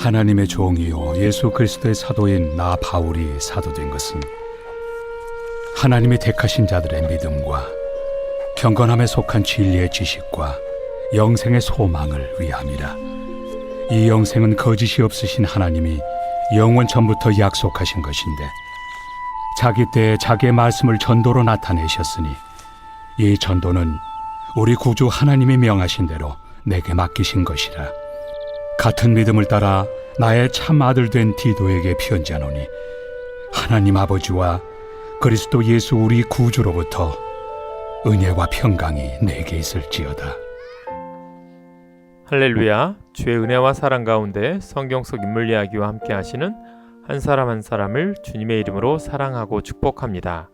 하나님의 종이요 예수 그리스도의 사도인 나 바울이 사도된 것은 하나님이 택하신 자들의 믿음과 경건함에 속한 진리의 지식과 영생의 소망을 위함이라. 이 영생은 거짓이 없으신 하나님이 영원 전부터 약속하신 것인데 자기 때에 자기의 말씀을 전도로 나타내셨으니 이 전도는 우리 구주 하나님이 명하신 대로 내게 맡기신 것이라. 같은 믿음을 따라 나의 참 아들 된 디도에게 편지하노니 하나님 아버지와 그리스도 예수 우리 구주로부터 은혜와 평강이 내게 있을지어다. 할렐루야. 주의 은혜와 사랑 가운데 성경 속 인물 이야기와 함께 하시는 한 사람 한 사람을 주님의 이름으로 사랑하고 축복합니다.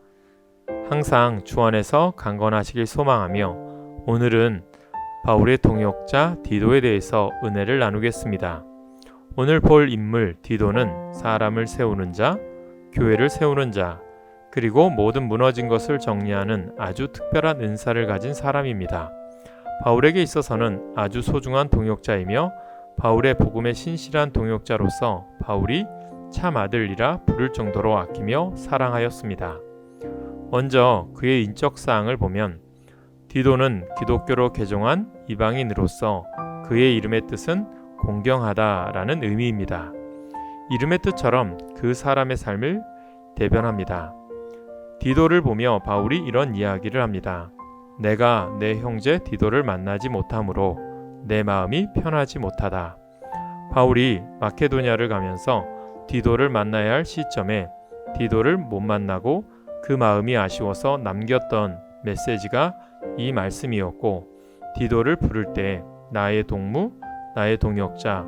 항상 주 안에서 강건하시길 소망하며 오늘은 바울의 동역자 디도에 대해서 은혜를 나누겠습니다. 오늘 볼 인물 디도는 사람을 세우는 자, 교회를 세우는 자, 그리고 모든 무너진 것을 정리하는 아주 특별한 은사를 가진 사람입니다. 바울에게 있어서는 아주 소중한 동역자이며 바울의 복음의 신실한 동역자로서 바울이 참 아들이라 부를 정도로 아끼며 사랑하였습니다. 먼저 그의 인적 사항을 보면 디도는 기독교로 개종한 이방인으로서 그의 이름의 뜻은 공경하다라는 의미입니다. 이름의 뜻처럼 그 사람의 삶을 대변합니다. 디도를 보며 바울이 이런 이야기를 합니다. 내가 내 형제 디도를 만나지 못하므로 내 마음이 편하지 못하다. 바울이 마케도냐를 가면서 디도를 만나야 할 시점에 디도를 못 만나고 그 마음이 아쉬워서 남겼던 메시지가 이 말씀이었고, 디도를 부를 때 나의 동무, 나의 동역자,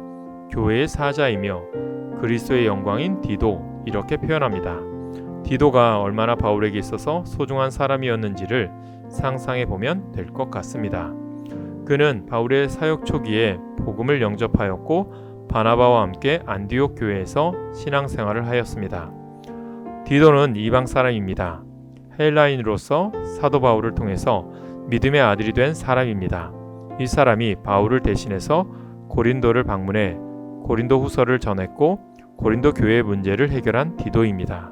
교회의 사자이며 그리스도의 영광인 디도 이렇게 표현합니다. 디도가 얼마나 바울에게 있어서 소중한 사람이었는지를 상상해 보면 될 것 같습니다. 그는 바울의 사역 초기에 복음을 영접하였고 바나바와 함께 안디옥 교회에서 신앙생활을 하였습니다. 디도는 이방 사람입니다. 헬라인으로서 사도 바울을 통해서 믿음의 아들이 된 사람입니다. 이 사람이 바울을 대신해서 고린도를 방문해 고린도 후서를 전했고 고린도 교회의 문제를 해결한 디도입니다.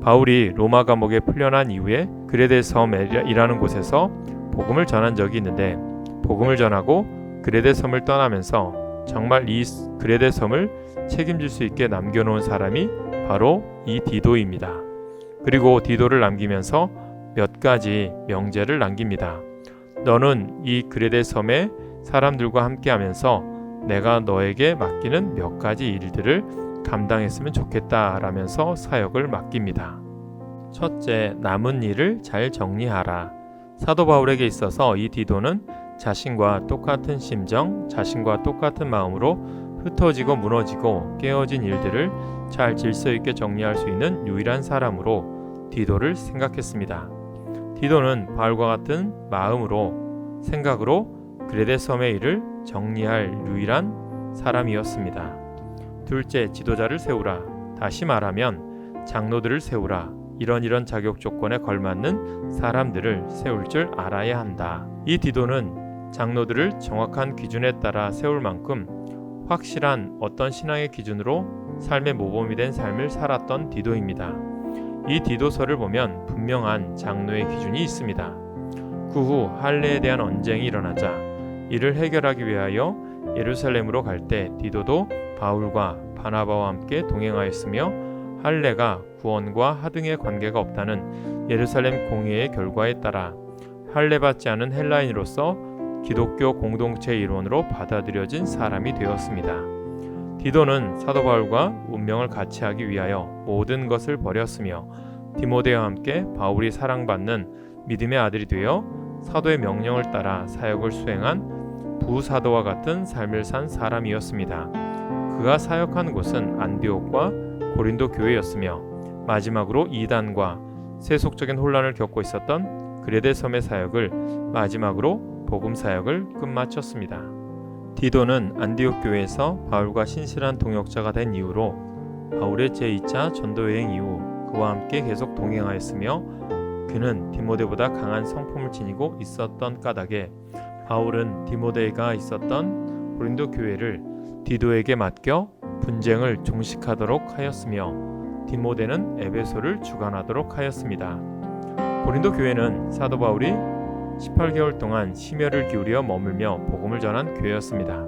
바울이 로마 감옥에 풀려난 이후에 그레데 섬이라는 곳에서 복음을 전한 적이 있는데 복음을 전하고 그레데 섬을 떠나면서 정말 이 그레데 섬을 책임질 수 있게 남겨놓은 사람이 바로 이 디도입니다. 그리고 디도를 남기면서 몇 가지 명제를 남깁니다. 너는 이 그레데 섬의 사람들과 함께하면서 내가 너에게 맡기는 몇 가지 일들을 감당했으면 좋겠다라면서 사역을 맡깁니다. 첫째, 남은 일을 잘 정리하라. 사도 바울에게 있어서 이 디도는 자신과 똑같은 심정, 자신과 똑같은 마음으로 흩어지고 무너지고 깨어진 일들을 잘 질서 있게 정리할 수 있는 유일한 사람으로 디도를 생각했습니다. 디도는 바울과 같은 마음으로, 생각으로 그레데 섬의 일을 정리할 유일한 사람이었습니다. 둘째, 지도자를 세우라. 다시 말하면 장로들을 세우라. 이런 자격 조건에 걸맞는 사람들을 세울 줄 알아야 한다. 이 디도는 장로들을 정확한 기준에 따라 세울 만큼 확실한 어떤 신앙의 기준으로 삶의 모범이 된 삶을 살았던 디도입니다. 이 디도서를 보면 분명한 장로의 기준이 있습니다. 그 후 할례에 대한 언쟁이 일어나자 이를 해결하기 위하여 예루살렘으로 갈 때 디도도 바울과 바나바와 함께 동행하였으며 할례가 구원과 하등의 관계가 없다는 예루살렘 공의의 결과에 따라 할례받지 않은 헬라인으로서 기독교 공동체의 일원으로 받아들여진 사람이 되었습니다. 디도는 사도 바울과 운명을 같이 하기 위하여 모든 것을 버렸으며 디모데와 함께 바울이 사랑받는 믿음의 아들이 되어 사도의 명령을 따라 사역을 수행한 부사도와 같은 삶을 산 사람이었습니다. 그가 사역한 곳은 안디옥과 고린도 교회였으며 마지막으로 이단과 세속적인 혼란을 겪고 있었던 그레데 섬의 사역을 마지막으로 복음 사역을 끝마쳤습니다. 디도는 안디옥 교회에서 바울과 신실한 동역자가 된 이후로 바울의 제2차 전도 여행 이후 그와 함께 계속 동행하였으며 그는 디모데보다 강한 성품을 지니고 있었던 까닭에 바울은 디모데가 있었던 고린도 교회를 디도에게 맡겨 분쟁을 종식하도록 하였으며 디모데는 에베소를 주관하도록 하였습니다. 고린도 교회는 사도 바울이 18개월 동안 심혈을 기울여 머물며 복음을 전한 교회였습니다.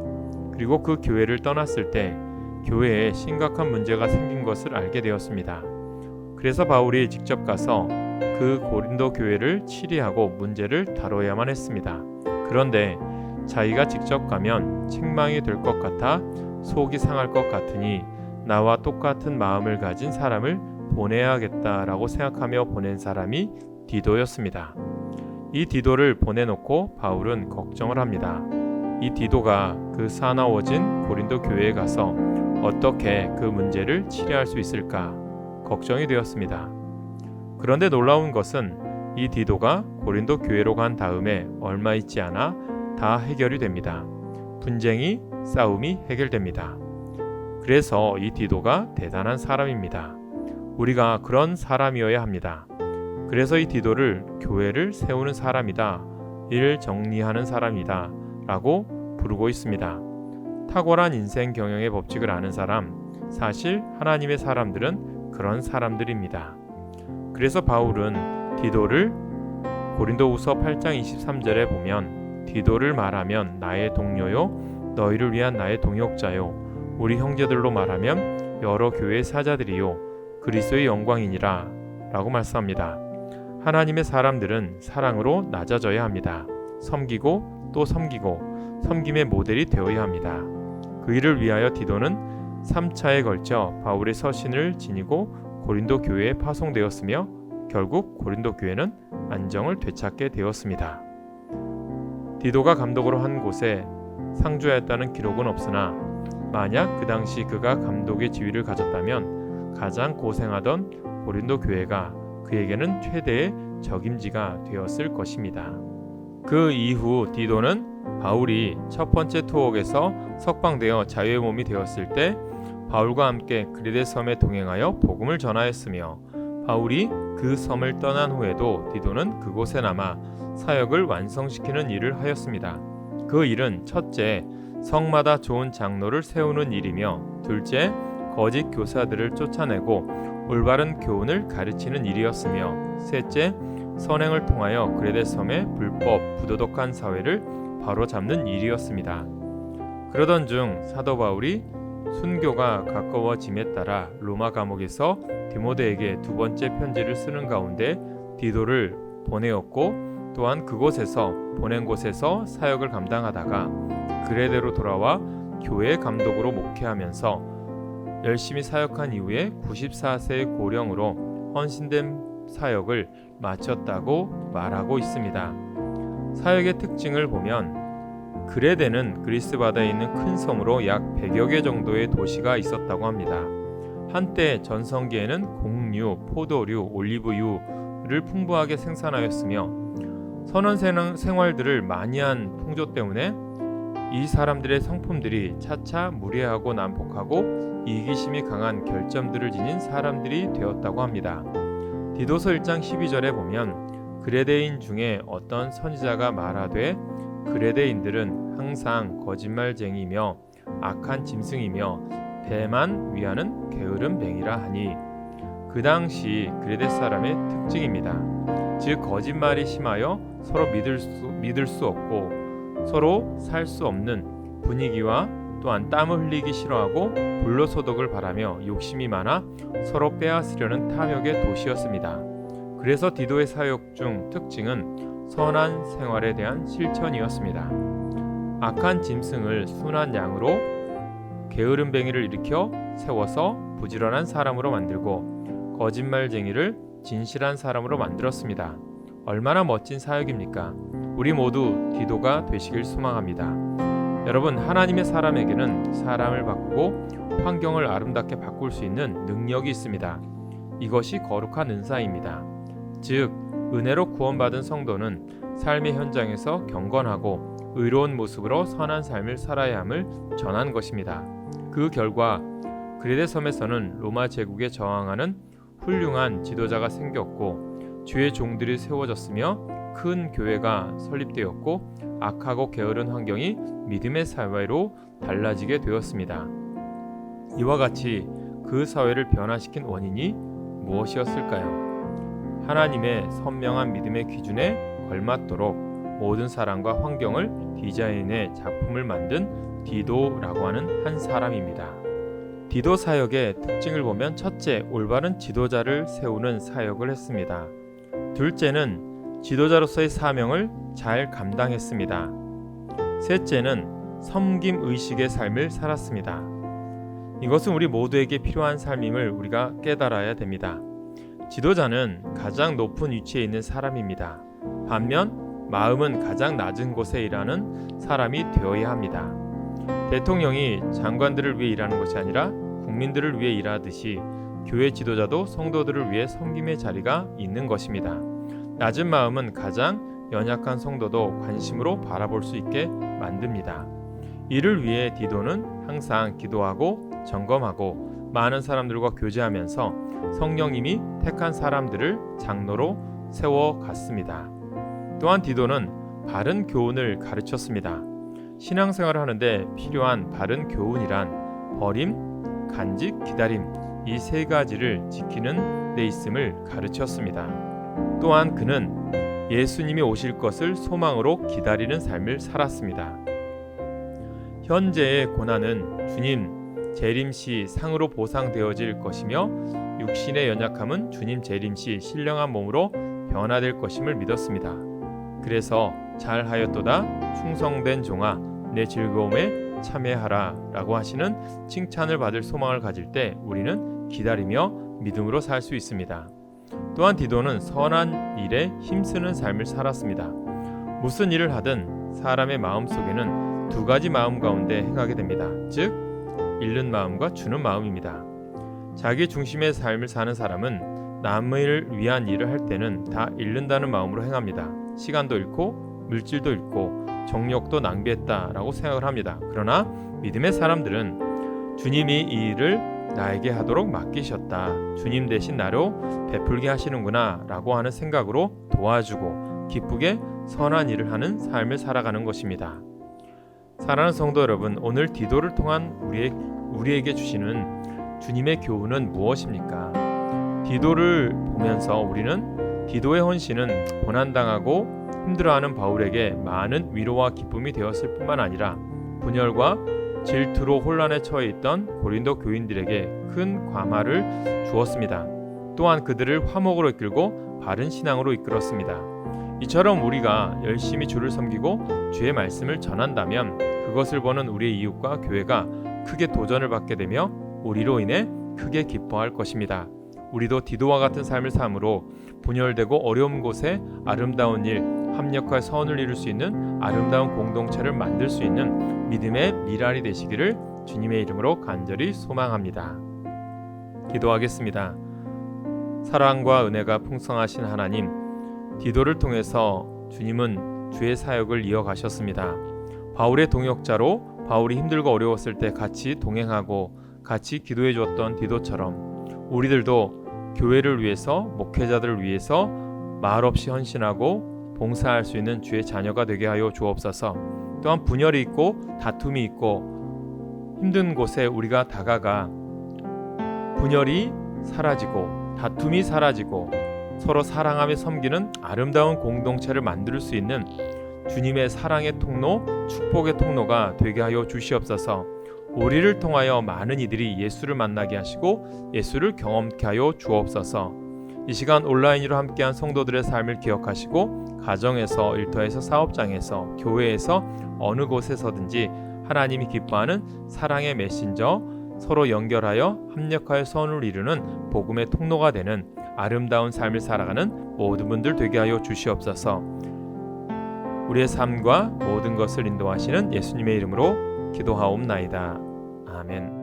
그리고 그 교회를 떠났을 때 교회에 심각한 문제가 생긴 것을 알게 되었습니다. 그래서 바울이 직접 가서 그 고린도 교회를 치리하고 문제를 다뤄야만 했습니다. 그런데 자기가 직접 가면 책망이 될 것 같아 속이 상할 것 같으니 나와 똑같은 마음을 가진 사람을 보내야겠다라고 생각하며 보낸 사람이 디도였습니다. 이 디도를 보내놓고 바울은 걱정을 합니다. 이 디도가 그 사나워진 고린도 교회에 가서 어떻게 그 문제를 치료할 수 있을까 걱정이 되었습니다. 그런데 놀라운 것은 이 디도가 고린도 교회로 간 다음에 얼마 있지 않아 다 해결이 됩니다. 분쟁이, 싸움이 해결됩니다. 그래서 이 디도가 대단한 사람입니다. 우리가 그런 사람이어야 합니다. 그래서 이 디도를 교회를 세우는 사람이다, 일 정리하는 사람이다 라고 부르고 있습니다. 탁월한 인생 경영의 법칙을 아는 사람, 사실 하나님의 사람들은 그런 사람들입니다. 그래서 바울은 디도를 고린도후서 8장 23절에 보면 디도를 말하면 나의 동료요 너희를 위한 나의 동역자요 우리 형제들로 말하면 여러 교회의 사자들이요 그리스도의 영광이니라 라고 말씀합니다. 하나님의 사람들은 사랑으로 낮아져야 합니다. 섬기고 또 섬기고 섬김의 모델이 되어야 합니다. 그 일을 위하여 디도는 3차에 걸쳐 바울의 서신을 지니고 고린도 교회에 파송되었으며 결국 고린도 교회는 안정을 되찾게 되었습니다. 디도가 감독으로 한 곳에 상주하였다는 기록은 없으나 만약 그 당시 그가 감독의 지위를 가졌다면 가장 고생하던 고린도 교회가 그에게는 최대의 적임지가 되었을 것입니다. 그 이후 디도는 바울이 첫 번째 투옥에서 석방되어 자유의 몸이 되었을 때 바울과 함께 그레데 섬에 동행하여 복음을 전하였으며 바울이 그 섬을 떠난 후에도 디도는 그곳에 남아 사역을 완성시키는 일을 하였습니다. 그 일은 첫째, 성마다 좋은 장로를 세우는 일이며 둘째, 거짓 교사들을 쫓아내고 올바른 교훈을 가르치는 일이었으며 셋째, 선행을 통하여 그레데 섬의 불법, 부도덕한 사회를 바로잡는 일이었습니다. 그러던 중 사도 바울이 순교가 가까워짐에 따라 로마 감옥에서 디모데에게 두 번째 편지를 쓰는 가운데 디도를 보내었고 또한 그곳에서 보낸 곳에서 사역을 감당하다가 그레데로 돌아와 교회 감독으로 목회하면서 열심히 사역한 이후에 94세의 고령으로 헌신된 사역을 마쳤다고 말하고 있습니다. 사역의 특징을 보면 그레데는 그리스 바다에 있는 큰 섬으로 약 100여 개 정도의 도시가 있었다고 합니다. 한때 전성기에는 곡류, 포도류, 올리브유를 풍부하게 생산하였으며 선원 생활들을 많이 한 풍조 때문에 이 사람들의 성품들이 차차 무례하고 난폭하고 이기심이 강한 결점들을 지닌 사람들이 되었다고 합니다. 디도서 1장 12절에 보면 그레데인 중에 어떤 선지자가 말하되 그레데인들은 항상 거짓말쟁이며 악한 짐승이며 배만 위하는 게으른 뱅이라 하니 그 당시 그레데 사람의 특징입니다. 즉 거짓말이 심하여 서로 믿을 수 없고 서로 살 수 없는 분위기와 또한 땀을 흘리기 싫어하고 불로소득을 바라며 욕심이 많아 서로 빼앗으려는 탐욕의 도시였습니다. 그래서 디도의 사역 중 특징은 선한 생활에 대한 실천이었습니다. 악한 짐승을 순한 양으로 게으른 뱅이를 일으켜 세워서 부지런한 사람으로 만들고 거짓말쟁이를 진실한 사람으로 만들었습니다. 얼마나 멋진 사역입니까? 우리 모두 디도가 되시길 소망합니다. 여러분, 하나님의 사람에게는 사람을 바꾸고 환경을 아름답게 바꿀 수 있는 능력이 있습니다. 이것이 거룩한 은사입니다. 즉, 은혜로 구원받은 성도는 삶의 현장에서 경건하고 의로운 모습으로 선한 삶을 살아야 함을 전한 것입니다. 그 결과 그레데 섬에서는 로마 제국에 저항하는 훌륭한 지도자가 생겼고 주의 종들이 세워졌으며 큰 교회가 설립되었고 악하고 게으른 환경이 믿음의 사회로 달라지게 되었습니다. 이와 같이 그 사회를 변화시킨 원인이 무엇이었을까요? 하나님의 선명한 믿음의 기준에 걸맞도록 모든 사람과 환경을 디자인해 작품을 만든 디도라고 하는 한 사람입니다. 디도 사역의 특징을 보면 첫째, 올바른 지도자를 세우는 사역을 했습니다. 둘째는 지도자로서의 사명을 잘 감당했습니다. 셋째는 섬김 의식의 삶을 살았습니다. 이것은 우리 모두에게 필요한 삶임을 우리가 깨달아야 됩니다. 지도자는 가장 높은 위치에 있는 사람입니다. 반면 마음은 가장 낮은 곳에 일하는 사람이 되어야 합니다. 대통령이 장관들을 위해 일하는 것이 아니라 국민들을 위해 일하듯이 교회 지도자도 성도들을 위해 섬김의 자리가 있는 것입니다. 낮은 마음은 가장 연약한 성도도 관심으로 바라볼 수 있게 만듭니다. 이를 위해 디도는 항상 기도하고 점검하고 많은 사람들과 교제하면서 성령님이 택한 사람들을 장로로 세워갔습니다. 또한 디도는 바른 교훈을 가르쳤습니다. 신앙생활을 하는데 필요한 바른 교훈이란 버림, 간직, 기다림 이 세 가지를 지키는 데 있음을 가르쳤습니다. 또한 그는 예수님이 오실 것을 소망으로 기다리는 삶을 살았습니다. 현재의 고난은 주님 재림시 상으로 보상되어질 것이며 육신의 연약함은 주님 재림시 신령한 몸으로 변화될 것임을 믿었습니다. 그래서 잘하였도다 충성된 종아 내 즐거움에 참여하라 라고 하시는 칭찬을 받을 소망을 가질 때 우리는 기다리며 믿음으로 살 수 있습니다. 또한 디도는 선한 일에 힘쓰는 삶을 살았습니다. 무슨 일을 하든 사람의 마음속에는 두 가지 마음 가운데 행하게 됩니다. 즉 잃는 마음과 주는 마음입니다. 자기 중심의 삶을 사는 사람은 남을 위한 일을 할 때는 다 잃는다는 마음으로 행합니다. 시간도 잃고 물질도 잃고 정력도 낭비했다라고 생각을 합니다. 그러나 믿음의 사람들은 주님이 이 일을 나에게 하도록 맡기셨다. 주님 대신 나로 베풀게 하시는구나 라고 하는 생각으로 도와주고 기쁘게 선한 일을 하는 삶을 살아가는 것입니다. 사랑하는 성도 여러분, 오늘 디도를 통한 우리에게 주시는 주님의 교훈은 무엇입니까? 디도를 보면서 우리는 디도의 헌신은 고난당하고 힘들어하는 바울에게 많은 위로와 기쁨이 되었을 뿐만 아니라 분열과 질투로 혼란에 처해 있던 고린도 교인들에게 큰 감화를 주었습니다. 또한 그들을 화목으로 이끌고 바른 신앙으로 이끌었습니다. 이처럼 우리가 열심히 주를 섬기고 주의 말씀을 전한다면 그것을 보는 우리의 이웃과 교회가 크게 도전을 받게 되며 우리로 인해 크게 기뻐할 것입니다. 우리도 디도와 같은 삶을 삶으로 분열되고 어려운 곳에 아름다운 일, 합력할 선을 이룰 수 있는 아름다운 공동체를 만들 수 있는 믿음의 미랄이 되시기를 주님의 이름으로 간절히 소망합니다. 기도하겠습니다. 사랑과 은혜가 풍성하신 하나님, 디도를 통해서 주님은 주의 사역을 이어가셨습니다. 바울의 동역자로 바울이 힘들고 어려웠을 때 같이 동행하고 같이 기도해 주었던 디도처럼 우리들도 교회를 위해서 목회자들을 위해서 말없이 헌신하고 봉사할 수 있는 주의 자녀가 되게 하여 주옵소서. 또한 분열이 있고 다툼이 있고 힘든 곳에 우리가 다가가 분열이 사라지고 다툼이 사라지고 서로 사랑하며 섬기는 아름다운 공동체를 만들 수 있는 주님의 사랑의 통로, 축복의 통로가 되게 하여 주시옵소서. 우리를 통하여 많은 이들이 예수를 만나게 하시고 예수를 경험케 하여 주옵소서. 이 시간 온라인으로 함께한 성도들의 삶을 기억하시고 가정에서, 일터에서, 사업장에서, 교회에서 어느 곳에서든지 하나님이 기뻐하는 사랑의 메신저, 서로 연결하여 합력하여 선을 이루는 복음의 통로가 되는 아름다운 삶을 살아가는 모든 분들 되게 하여 주시옵소서. 우리의 삶과 모든 것을 인도하시는 예수님의 이름으로 기도하옵나이다. 아멘.